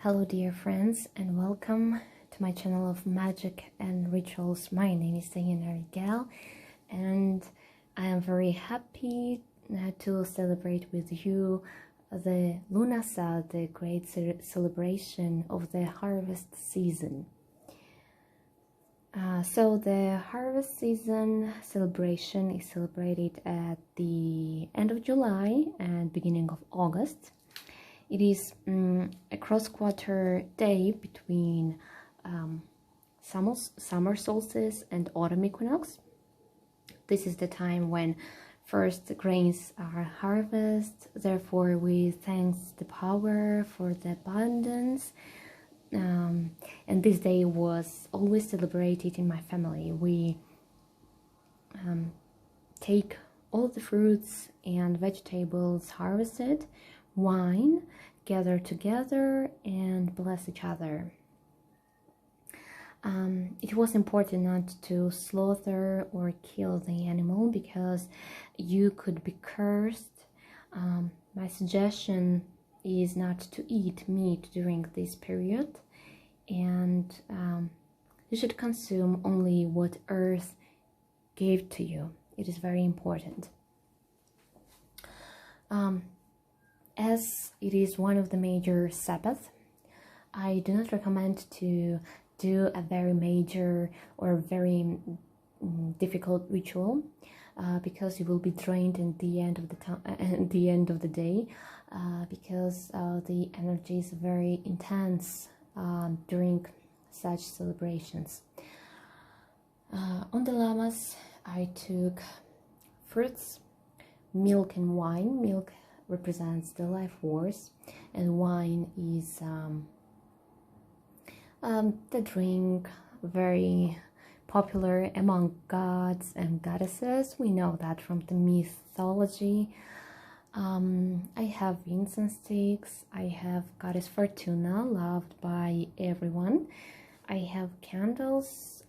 Hello dear friends and welcome to my channel of magic and rituals. My name is Gal and I am very happy to celebrate with you the Lughnasa, the great celebration of the harvest season. So the harvest season celebration is celebrated at the end of July and beginning of August. It is a cross-quarter day between summer solstice and autumn equinox. This is the time when first grains are harvested. Therefore, we thank the power for the abundance. And this day was always celebrated in my family. We take all the fruits and vegetables harvested, wine, gather together and bless each other. It was important not to slaughter or kill the animal because you could be cursed. My suggestion is not to eat meat during this period, and you should consume only what earth gave to you. It is very important. As it is one of the major Sabbaths, I do not recommend to do a very major or very difficult ritual because you will be drained at the end of the day because the energy is very intense during such celebrations. On the Lammas, I took fruits, milk and wine. Milk represents the life force and wine is the drink very popular among gods and goddesses. We know that from the mythology. I have incense sticks. I have goddess Fortuna, loved by everyone. I have candles,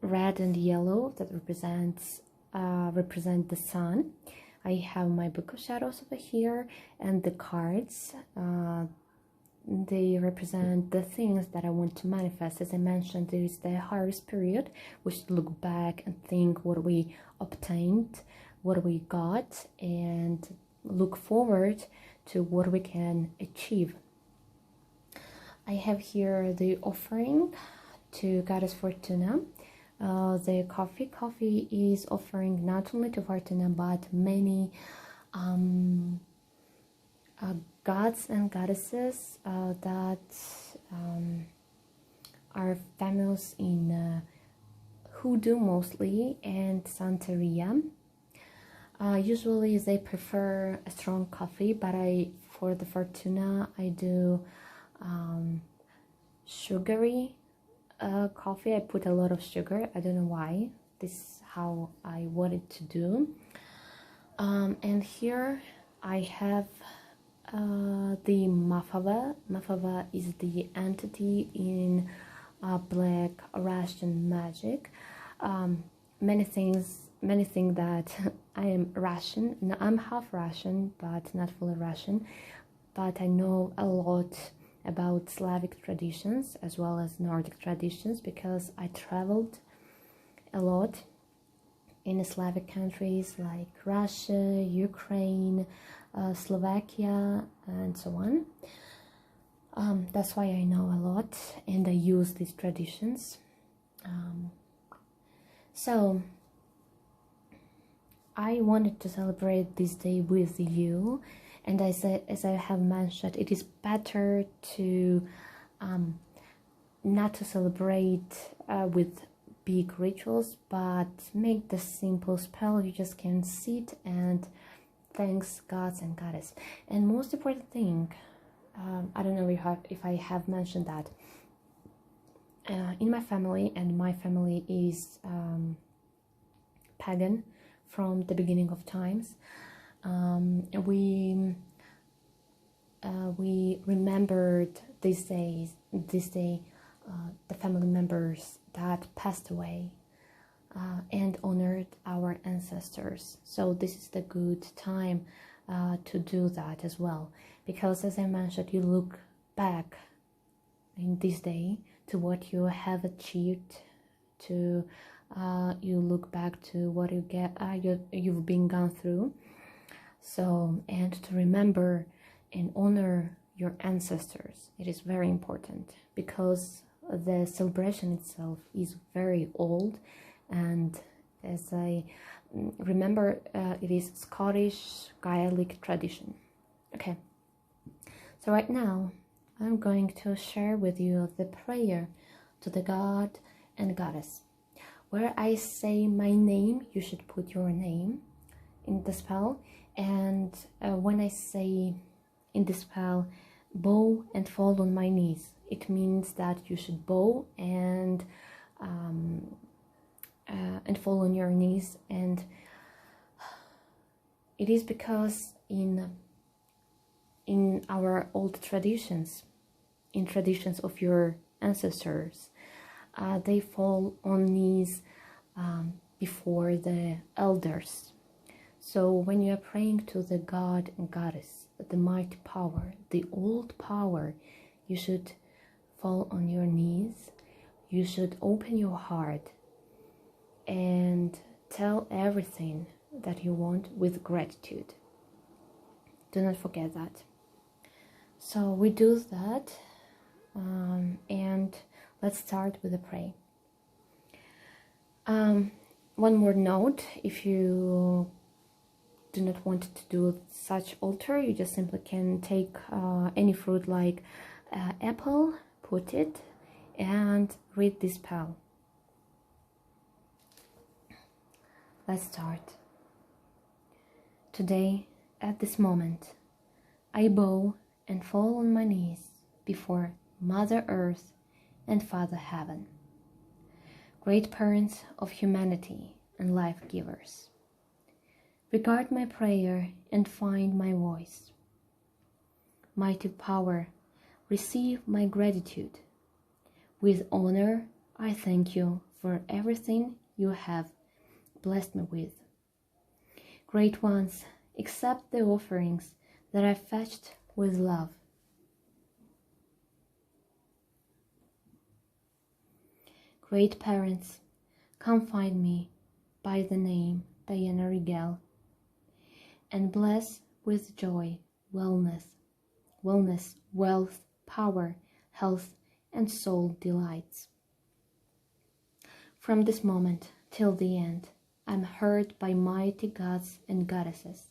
red and yellow, that represent the sun. I have my book of shadows over here, and the cards, they represent the things that I want to manifest. As I mentioned, there is the harvest period. We should look back and think what we obtained, what we got, and look forward to what we can achieve. I have here the offering to Goddess Fortuna. The coffee is offering not only to Fortuna but many gods and goddesses that are famous in Hoodoo mostly and Santeria. Usually they prefer a strong coffee, but for the Fortuna I do sugary coffee. I put a lot of sugar. I don't know why. This is how I wanted to do. And here I have the Mafava. Mafava is the entity in Black Russian magic. Many think that I am Russian. No, I'm half Russian, but not fully Russian. But I know a lot about Slavic traditions as well as Nordic traditions because I traveled a lot in the Slavic countries like Russia, Ukraine, Slovakia, and so on. That's why I know a lot and I use these traditions. So I wanted to celebrate this day with you, and as I have mentioned, it is better to not to celebrate with big rituals, but make the simple spell. You just can sit and thanks gods and goddess. And most important thing, I don't know if I have mentioned that in my family, and my family is pagan from the beginning of times. We remembered this day, the family members that passed away and honored our ancestors. So this is the good time to do that as well, because as I mentioned, you look back in this day to what you have achieved, to you look back to what you get you've been gone through. So, and to remember and honor your ancestors, it is very important, because the celebration itself is very old, and as I remember, it is Scottish Gaelic tradition. Okay, so right now I'm going to share with you the prayer to the god and goddess. Where I say my name, you should put your name in the spell, and when I say in the spell, bow and fall on my knees, it means that you should bow and fall on your knees. And it is because in our old traditions, in traditions of your ancestors, they fall on knees before the elders. So when you are praying to the god and goddess, the mighty power, the old power, you should fall on your knees. You should open your heart and tell everything that you want with gratitude. Do not forget that. So we do that, and let's start with a prayer. One more note: if you do not want to do such altar, you just simply can take any fruit like apple, put it, and read this spell. Let's start. Today, at this moment, I bow and fall on my knees before Mother Earth and Father Heaven, great parents of humanity and life givers. Regard my prayer and find my voice. Mighty power, receive my gratitude. With honor, I thank you for everything you have blessed me with. Great ones, accept the offerings that I fetched with love. Great parents, come find me by the name Diana Rigel, and bless with joy, wellness, wealth, power, health, and soul delights. From this moment till the end, I'm heard by mighty gods and goddesses,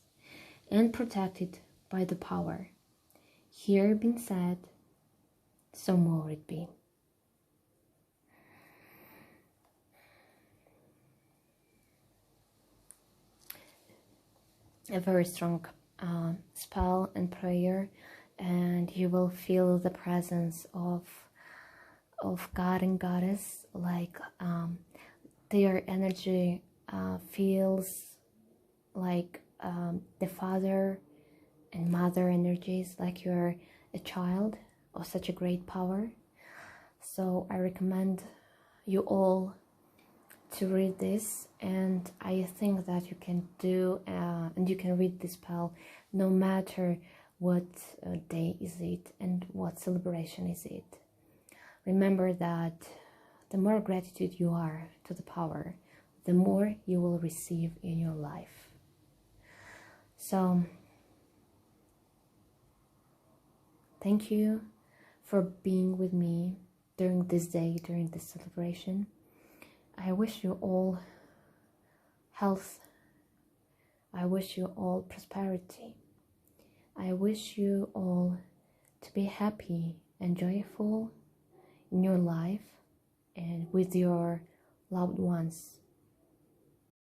and protected by the power. Here been said, so more it be. A very strong spell and prayer, and you will feel the presence of God and Goddess, like their energy feels like the father and mother energies, like you're a child of such a great power. So I recommend you all to read this, and I think that you can do and you can read this spell no matter what day is it and what celebration is it. Remember that the more gratitude you are to the power, the more you will receive in your life. So thank you for being with me during this day, during this celebration. I wish you all health. I wish you all prosperity. I wish you all to be happy and joyful in your life and with your loved ones.